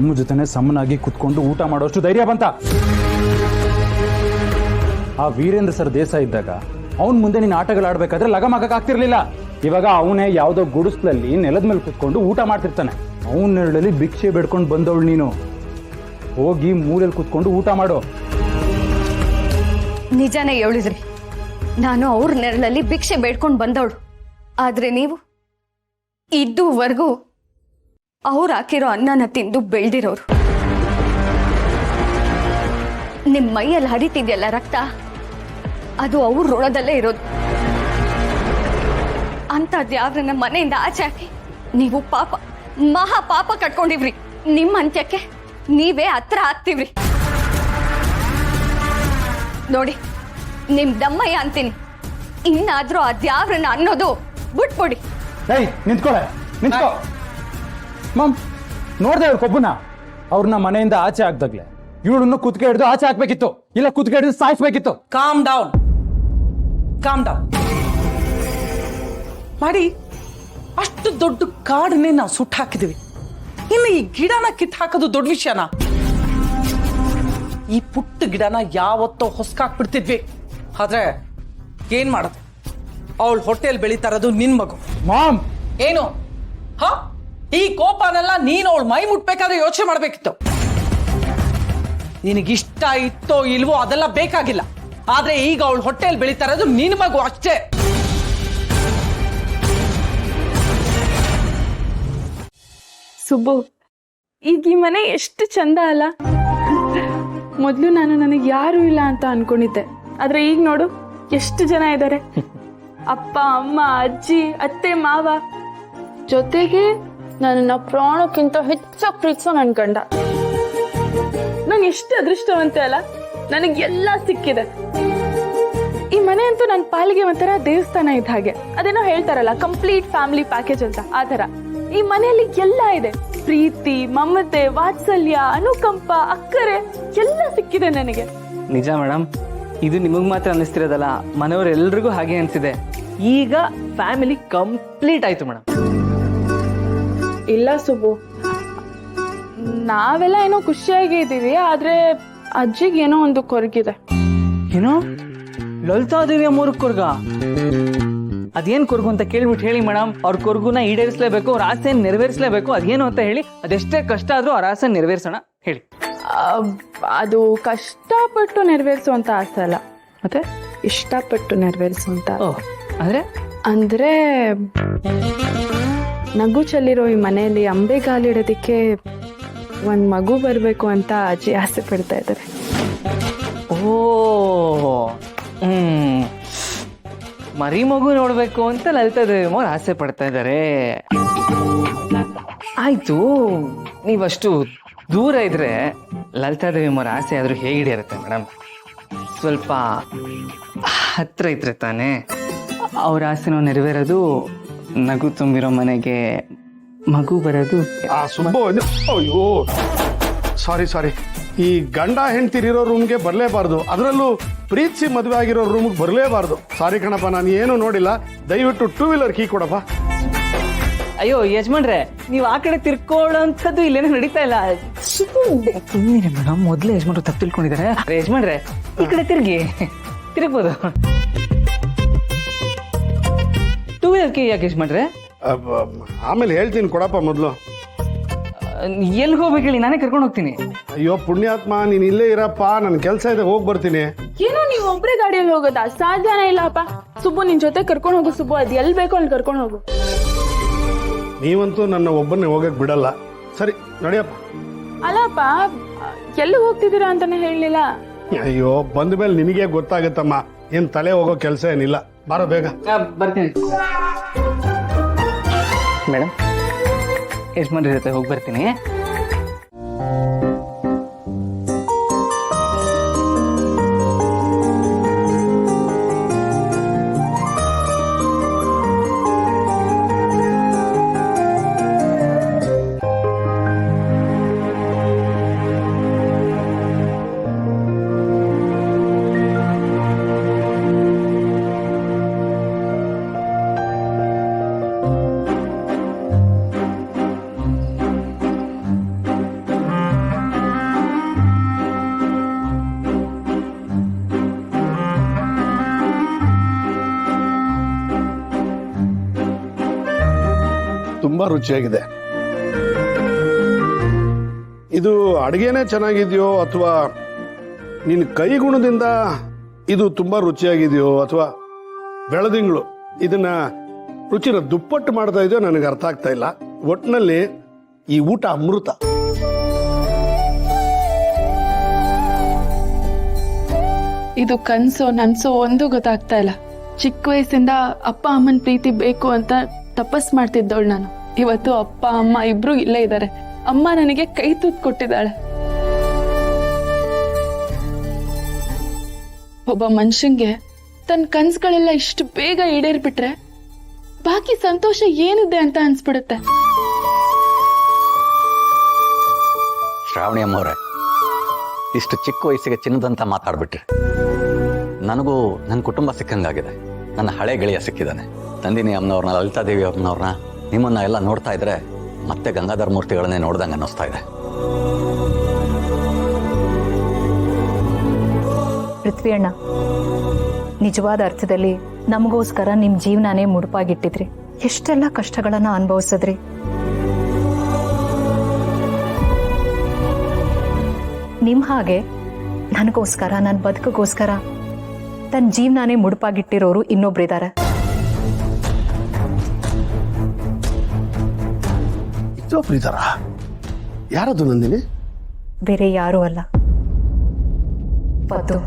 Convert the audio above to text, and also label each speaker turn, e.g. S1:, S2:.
S1: ನಮ್ಮ ಜೊತೆನೆ ಸಮನಾಗಿ ಕುತ್ಕೊಂಡು ಊಟ ಮಾಡೋಷ್ಟು ಧೈರ್ಯ ಬಂತ? ಆ ವೀರೇಂದ್ರ ಸರ್ ದೇಸಾಯಿ ಇದ್ದಾಗ ಅವನ್ ಮುಂದೆ ನೀನು ಆಟಗಳಾಡ್ಬೇಕಾದ್ರೆ ಲಗಮಗಕ್ಕಾಗ್ತಿರ್ಲಿಲ್ಲ. ಇವಾಗ ಅವನೇ ಯಾವುದೋ ಗುಡಿಸ್ಲಲ್ಲಿ ನೆಲದ ಮೇಲೆ ಕುತ್ಕೊಂಡು ಊಟ ಮಾಡ್ತಿರ್ತಾನೆ. ಅವನ ನೆರಳಲ್ಲಿ ಭಿಕ್ಷೆ ಬೇಡ್ಕೊಂಡು ಬಂದವಳು ನೀನು. ಹೋಗಿ ಮೂಲೆಯಲ್ಲಿ ಕುತ್ಕೊಂಡು ಊಟ ಮಾಡೋ.
S2: ನಿಜಾನೇ ಹೇಳಿದ್ರಿ, ನಾನು ಅವ್ರ ನೆರಳಲ್ಲಿ ಭಿಕ್ಷೆ ಬೇಡ್ಕೊಂಡು ಬಂದವಳು. ಆದ್ರೆ ನೀವು ಇದುವರೆಗೂ ಅವ್ರು ಹಾಕಿರೋ ಅನ್ನನ ತಿಂದು ಬೆಳೆದಿರೋರು. ನಿಮ್ಮ ಮೈಯಲ್ಲಿ ಹರಿತಿದ್ಯಲ್ಲ ರಕ್ತ, ಅದು ಅವ್ರ ಋಣದಲ್ಲೇ ಇರೋದು. ಅಂಥದ್ಯಾವ್ರನ್ನ ಮನೆಯಿಂದ ಆಚೆ ಹಾಕಿ ನೀವು ಪಾಪ, ಮಹಾ ಪಾಪ ಕಟ್ಕೊಂಡಿವ್ರಿ. ನಿಮ್ಮ ಅಂತ್ಯಕ್ಕೆ ನೀವೇ ಹತ್ರ ಆಗ್ತಿವ್ರಿ. ನೋಡಿ, ನಿಮ್ ದಮ್ಮಯ್ಯ ಅಂತೀನಿ, ಇನ್ನಾದ್ರೂ ಅದ್ಯಾವ್ರನ್ನ ಅನ್ನೋದು ಬಿಟ್ಬಿಡಿ.
S1: ನಿಂತ್ಕೊಳೆ, ನಿಂತ್ಕೋ. ಮಮ್, ನೋಡ್ದೆ ಅವ್ರ ಕೊಬ್ಬನ? ಅವ್ರನ್ನ ಮನೆಯಿಂದ ಆಚೆ ಹಾಕ್ದಾಗ್ಲೆ ಇವಳನ್ನು ಕುತ್ಕೆ ಹಿಡಿದು ಆಚೆ ಹಾಕ್ಬೇಕಿತ್ತು, ಇಲ್ಲ ಕುತ್ಕೆ ಹಿಡಿದು ಸಾಯಿಸ್ಬೇಕಿತ್ತು.
S3: ಕಾಮ್ ಡೌನ್, ಕಾಮ್ ಡೌನ್ ಮಾಡಿ. ಅಷ್ಟು ದೊಡ್ಡ ಕಾಡನ್ನೇ ನಾವು ಸುಟ್ಟು ಹಾಕಿದೀವಿ, ಇನ್ನು ಈ ಗಿಡನ ಕಿತ್ತು ಹಾಕೋದು ದೊಡ್ಡ ವಿಷಯನಾ? ಈ ಪುಟ್ಟ ಗಿಡನ ಯಾವತ್ತೋ ಹೊಸ್ಕಾಕ್ಬಿಡ್ತಿದ್ವಿ. ಆದ್ರೆ ಏನ್ ಮಾಡೋದು, ಅವಳು ಹೊಟ್ಟೆಲ್ ಬೆಳೀತಾ ಇರೋದು ನಿನ್ ಮಗು.
S1: ಮಾಮ್,
S3: ಏನು ಹ ಈ ಕೋಪನೆಲ್ಲ ನೀನು ಅವಳು ಮೈ ಮುಟ್ಬೇಕಾದ್ರೆ ಯೋಚನೆ ಮಾಡ್ಬೇಕಿತ್ತು. ನಿನಗಿಷ್ಟ ಇತ್ತೋ ಇಲ್ವೋ ಅದೆಲ್ಲ ಬೇಕಾಗಿಲ್ಲ. ಆದ್ರೆ ಈಗ ಅವಳು ಹೊಟ್ಟೆಯಲ್ಲಿ ಬೆಳೀತಾ ಇರೋದು ನಿನ್ ಮಗು ಅಷ್ಟೇ.
S4: ಸುಬ್ಬು, ಈಗ ಈ ಮನೆ ಎಷ್ಟು ಚಂದ ಅಲ್ಲ? ಮೊದಲು ನಾನು ನನಗೆ ಯಾರು ಇಲ್ಲ ಅಂತ ಅನ್ಕೊಂಡಿದ್ದೆ, ಆದ್ರೆ ಈಗ ನೋಡು ಎಷ್ಟು ಜನ ಇದ್ದಾರೆ. ಅಪ್ಪ, ಅಮ್ಮ, ಅಜ್ಜಿ, ಅತ್ತೆ, ಮಾವ, ಜೊತೆಗೆ ನನ್ನ ಪ್ರಾಣಕ್ಕಿಂತ ಹೆಚ್ಚಾಗಿ ಪ್ರೀತಿಸೋ ನನ್ ಗಂಡ. ನಾನು ಎಷ್ಟು ಅದೃಷ್ಟವಂತೆ ಅಲ್ಲ, ನನಗೆಲ್ಲ ಸಿಕ್ಕಿದೆ. ಈ ಮನೆ ಅಂತೂ ನನ್ನ ಪಾಲಿಗೆ ಒಂಥರ ದೇವಸ್ಥಾನ ಇದ್ದ ಹಾಗೆ. ಅದೇನೋ ಹೇಳ್ತಾರಲ್ಲ, ಕಂಪ್ಲೀಟ್ ಫ್ಯಾಮಿಲಿ ಪ್ಯಾಕೇಜ್ ಅಂತ, ಆ ತರ ಈ ಮನೆಯಲ್ಲಿ ಎಲ್ಲ ಇದೆ. ಪ್ರೀತಿ, ಮಮತೆ, ವಾತ್ಸಲ್ಯ, ಅನುಕಂಪ, ಅಕ್ಕರೆ ಎಲ್ಲ ಸಿಕ್ಕಿದೆ ನನಗೆ.
S5: ನಿಜ ಮೇಡಮ್, ಇದು ನಿಮಗ್ ಮಾತ್ರ ಅನ್ನಿಸ್ತಿರೋದಲ್ಲ, ಮನೆಯವರೆಲ್ರಿಗೂ ಹಾಗೆ ಅನ್ಸಿದೆ. ಈಗ ಫ್ಯಾಮಿಲಿ ಕಂಪ್ಲೀಟ್ ಆಯ್ತು ಮೇಡಮ್.
S4: ಇಲ್ಲ ಸುಬ್ಬು, ನಾವೆಲ್ಲ ಏನೋ ಖುಷಿಯಾಗಿ ಇದ್ದೀವಿ, ಆದ್ರೆ ಅಜ್ಜಿಗೆ ಏನೋ ಒಂದು ಕೊರಗಿದೆ.
S5: ಏನೋ ಲಲಿತಾದೇವಿಯ ಮೂರಕ್ಕೆ ಕೊರ್ಗ? ಅದೇನ್ ಕೊರ್ಗು ಅಂತ ಕೇಳ್ಬಿಟ್ಟು ಹೇಳಿ ಮೇಡಮ್. ಅವ್ರ ಕೊರ್ಗುನ ಈಡೇರಿಸಲೇಬೇಕು, ಅವ್ರ ಆಸೆ ನೆರವೇರಿಸಲೇಬೇಕು. ಅದೇನು ಅಂತ ಹೇಳಿ, ಅದೆಷ್ಟೇ ಕಷ್ಟ ಆದ್ರೂ ಅವ್ರ ಆಸೆ ನೆರವೇರಿಸೋಣ ಹೇಳಿ.
S4: ಅದು ಕಷ್ಟಪಟ್ಟು ನೆರವೇರಿಸುವಂತ ಆಸೆ ಅಲ್ಲ, ಮತ್ತೆ ಇಷ್ಟಪಟ್ಟು ನೆರವೇರಿಸುವಂತ.
S5: ಅಂದ್ರೆ
S4: ಅಂದ್ರೆ ನಗು ಚೆಲ್ಲಿರೋ ಈ ಮನೆಯಲ್ಲಿ ಅಂಬೆಗಾಲಿಡೋದಕ್ಕೆ ಒಂದ್ ಮಗು ಬರ್ಬೇಕು ಅಂತ ಅಜ್ಜಿ ಆಸೆ ಪಡ್ತಾ ಇದ್ದಾರೆ.
S5: ಓ, ಮರಿ ಮಗು ನೋಡ್ಬೇಕು ಅಂತ ಲಲಿತಾದೇವಿ ಅವ್ರು ಆಸೆ ಪಡ್ತಾ ಇದ್ದಾರೆ. ಆಯ್ತು, ನೀವಷ್ಟು ದೂರ ಇದ್ರೆ ಲಲಿತಾದೇವಿ ಅವ್ರ ಆಸೆ ಆದ್ರೂ ಹೇಗಿಡಿರುತ್ತೆ ಮೇಡಮ್? ಸ್ವಲ್ಪ ಹತ್ರ ಇದ್ರೆ ತಾನೆ ಅವ್ರ ಆಸೆನೂ ನೆರವೇರೋದು, ನಗು ತುಂಬಿರೋ ಮನೆಗೆ ಮಗು ಬರೋದು.
S6: ಅಯ್ಯೋ ಸಾರಿ, ಈ ಗಂಡ ಹೆಂಡ್ತಿರಿರೋ ರೂಮ್ಗೆ ಬರಲೇಬಾರ್ದು, ಅದರಲ್ಲೂ ಪ್ರೀತಿಸಿ ಮದುವೆ ಆಗಿರೋ ರೂಮ್ಗೆ ಬರಲೇಬಾರ್ದು. ಸಾರಿ ಕಣಪ್ಪ, ನಾನು ಏನು ನೋಡಿಲ್ಲ. ದಯವಿಟ್ಟು 2 ವೀಲರ್ ಕೀ ಕೊಡಪ್ಪ.
S5: ಅಯ್ಯೋ ಯಜಮಾನ್ರೆ, ನೀವು ಆ ಕಡೆ ತಿರ್ಕೊಳ್ಳೋಂಥದ್ದು ಇಲ್ಲೇನೋ ನಡೀತಾ ಇಲ್ಲ. ಸುಮ್ಮನೆ ಮೇಡಮ್, ಮೊದಲೇ ಯಜಮಾನ್ರು ತಪ್ಪು ತಿಳ್ಕೊಂಡಿದ್ದಾರೆ. ಯಜಮಾನ್ರೆ, ಈ ಕಡೆ ತಿರ್ಗ್ಬೋದು. 2 ವೀಲರ್ ಕೀ ಯಾಕೆ ಯಜಮಾನ್ರೆ?
S6: ಆಮೇಲೆ ಹೇಳ್ತೀನಿ, ಕೊಡಪ್ಪ ಮೊದಲು.
S5: ಎಲ್ಲಿ ಹೋಗ್ಬೇಕು ಹೇಳಿ, ನಾನೇ ಕರ್ಕೊಂಡು ಹೋಗ್ತೀನಿ.
S6: ಅಯ್ಯೋ ಪುಣ್ಯಾತ್ಮ, ನೀನು ಇಲ್ಲೇ ಇರಪ್ಪ, ನನ್ನ ಕೆಲಸ ಇದೆ, ಹೋಗಿ ಬರ್ತೀನಿ.
S4: ಏನೋ ನೀವು ಒಬ್ಬರೇ ಗಾಡಿಯಲ್ಲಿ ಹೋಗೋದಾ? ಸಾಧ್ಯನೇ ಇಲ್ಲಪ್ಪ. ಸುಬ್ಬು, ನಿನ್ ಜೊತೆ ಕರ್ಕೊಂಡು ಹೋಗು. ಸುಬ್ಬು, ಅದು ಎಲ್ಲಿ ಬೇಕೋ ಅಲ್ಲಿ ಕರ್ಕೊಂಡು ಹೋಗು.
S6: ನೀವಂತೂ ನನ್ನ ಒಬ್ಬನ್ನೇ ಹೋಗಕ್ ಬಿಡಲ್ಲ. ಸರಿ ನಡಿಯಪ್ಪ.
S4: ಅಲ್ಲಪ್ಪ, ಎಲ್ಲಿ ಹೋಗ್ತಿದ್ದೀರಾ ಅಂತಾನೆ ಹೇಳಲಿಲ್ಲ.
S6: ಅಯ್ಯೋ, ಬಂದ ಮೇಲೆ ನಿನಗೆ ಗೊತ್ತಾಗತ್ತಮ್ಮ, ಏನ್ ತಲೆ ಹೋಗೋ ಕೆಲಸ ಏನಿಲ್ಲ. ಬಾರೋ ಬೇಗ.
S5: ಬರ್ತೀನಿ ಮೇಡಮ್, ಯಜಮಾನ್ರ ಜೊತೆ ಹೋಗಿ ಬರ್ತೀನಿ.
S6: ತುಂಬಾ ರುಚಿಯಾಗಿದೆ. ಇದು ಅಡುಗೆನೇ ಚೆನ್ನಾಗಿದೆಯೋ ಅಥವಾ ನಿನ್ನ ಕೈಗುಣದಿಂದ ಇದು ತುಂಬಾ ರುಚಿಯಾಗಿದೆಯೋ ಅಥವಾ ಬೆಳದಿಂಗಳು ಇದನ್ನ ರುಚಿನ ದುಪ್ಪಟ್ಟು ಮಾಡ್ತಾ ಇದೆಯೋ ನನಗೆ ಅರ್ಥ ಆಗ್ತಾ ಇಲ್ಲ. ಒಟ್ಟಿನಲ್ಲಿ ಈ ಊಟ ಅಮೃತ.
S4: ಇದು ಕನ್ಸೋ ನನ್ಸೋ ಒಂದು ಗೊತ್ತಾಗ್ತಾ ಇಲ್ಲ. ಚಿಕ್ಕ ವಯಸ್ಸಿಂದ ಅಪ್ಪ ಅಮ್ಮನ ಪ್ರೀತಿ ಬೇಕು ಅಂತ ತಪಸ್ ಮಾಡ್ತಿದ್ದವಳು ನಾನು. ಇವತ್ತು ಅಪ್ಪ ಅಮ್ಮ ಇಬ್ರು ಇಲ್ಲೇ ಇದ್ದಾರೆ. ಅಮ್ಮ ನನಗೆ ಕೈ ತೂತ್ ಕೊಟ್ಟಿದ್ದಾಳೆ. ಒಬ್ಬ ಮನುಷ್ಯಂಗೆ ತನ್ನ ಕನ್ಸುಗಳೆಲ್ಲ ಇಷ್ಟು ಬೇಗ ಈಡೇರ್ಬಿಟ್ರೆ ಬಾಕಿ ಸಂತೋಷ ಏನಿದೆ ಅಂತ ಅನ್ಸ್ಬಿಡುತ್ತೆ.
S7: ಶ್ರಾವಣಿ ಅಮ್ಮವ್ರೆ, ಇಷ್ಟು ಚಿಕ್ಕ ವಯಸ್ಸಿಗೆ ಚಿನ್ನದಂತ ಮಾತಾಡ್ಬಿಟ್ರಿ. ನನಗೂ ನನ್ನ ಕುಟುಂಬ ಸಿಕ್ಕಂಗಾಗಿದೆ. ನನ್ನ ಹಳೆ ಗೆಳೆಯ ಸಿಕ್ಕಿದ್ದಾನೆ. ನಂದಿನಿ ಅಮ್ಮನವ್ರನ್ನ, ಲಲಿತಾದೇವಿ ಅಮ್ಮನವ್ರನ್ನ, ನಿಮ್ಮನ್ನ ಎಲ್ಲ ನೋಡ್ತಾ ಇದ್ರೆ ಮತ್ತೆ ಗಂಗಾಧರ ಮೂರ್ತಿಗಳನ್ನೇ ನೋಡ್ದಂಗೆ ಅನ್ನಿಸ್ತಾ ಇದೆ.
S8: ಪೃಥ್ವಿ ಅಣ್ಣ, ನಿಜವಾದ ಅರ್ಥದಲ್ಲಿ ನಮಗೋಸ್ಕರ ನಿಮ್ ಜೀವನಾನೇ ಮುಡುಪಾಗಿಟ್ಟಿದ್ರಿ. ಎಷ್ಟೆಲ್ಲ ಕಷ್ಟಗಳನ್ನ ಅನುಭವಿಸಿದ್ರಿ. ನಿಮ್ ಹಾಗೆ ನನಗೋಸ್ಕರ, ನನ್ನ ಬದುಕಿಗೋಸ್ಕರ ತನ್ನ ಜೀವನಾನೇ ಮುಡುಪಾಗಿಟ್ಟಿರೋರು ಇನ್ನೊಬ್ರಿದ್ದಾರೆ.
S6: ಇದ್ದಾರ? ಯಾರದು ನಂದಿನಿ?
S8: ಬೇರೆ ಯಾರೂ ಅಲ್ಲ, ಪದ್ದು.